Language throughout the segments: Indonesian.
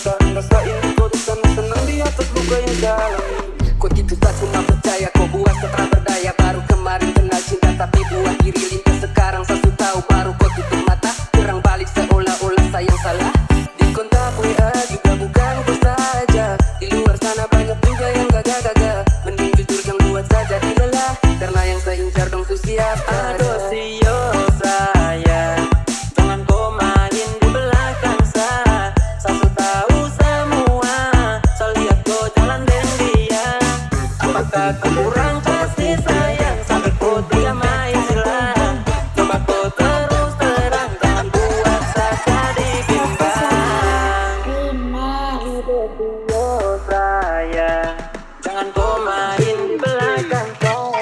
rasain, rasain kau di sana senang di atas luka yang dalam. Kau gitu tak cuma percaya, kau buat setelah berdaya. Baru kemarin kenal cinta tapi buat diri lintas. Sekarang saya sudah tahu baru kau tutup mata. Terang balik seolah-olah saya yang salah. Di kontak WA juga bukan kau saja. Di luar sana banyak juga yang gagal-gagal. Mending jujur yang buat saja dilelah. Karena yang saya incar dong tuh siapa. Aduh sio saya, jangan kau main di belakang saya. Saya sudah tahu semua, saya lihat kau jalan dengan dia. Apakah kau kurang kasih sayang sampai kau tidak main silang? Coba kau terus terang, jangan buat saya jadi bimbang. Sio saya, jangan kau main di belakang kau.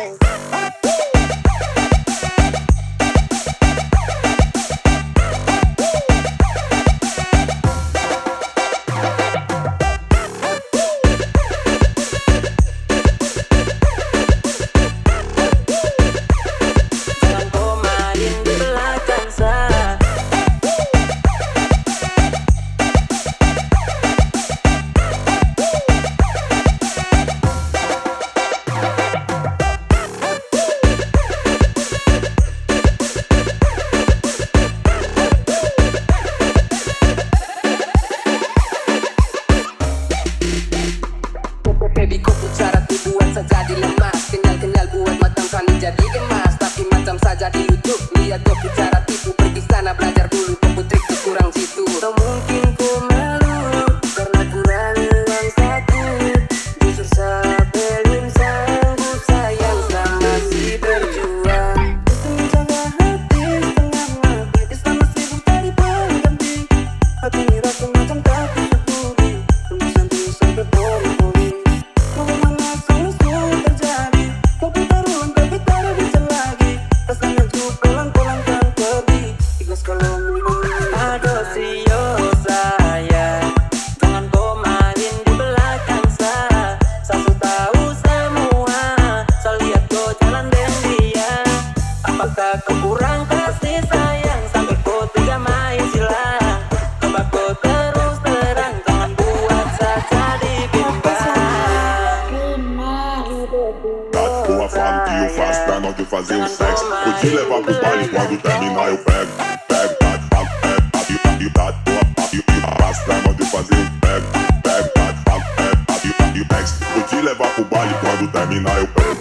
Baby kau bicara tuh buat saya jadi lemas. Kenyal-kenyal buat matang kami jadi gemas. Tapi macam saja di YouTube. Lihat kau bicara tipu. Pergi sana belajar dulu. Kau trik tuh kurang situ. Tak mungkin ku malu karena kurang uang saku. Justru saya belum sanggup sayang sama si berjuang. Bisa menjaga hati setengah mati. Bisa masih cari pengganti. Hati ini rasa macam tak kusyukuri. Tembus sampai pori-pori. Bagaimana seharusnya terjadi? Kau putar ulang tapi tak bisa lagi. Rasanya ku pelan-pelan kan pergi. Ikhlas kalau memang. Aduh sio saya, jangan kau main di belakang saya. Saya sudah tahu semua, saya lihat kau jalan dengan dia. Apakah kau kurang kasih sayang sampai kau tidak main silang? Coba kau terus terang, jangan buat saya jadi bimbang. Tá boa fama que eu faço pra nós de fazer o sexo. Vou te levar pro baile quando terminar eu pego. Pego, tá de fato, pego, tá de fato, tá de boa fama que eu faço pra nós de fazer o pego. Pego, tá de fato, pego, tá de fato, pego. Vou te levar pro baile quando terminar eu pego.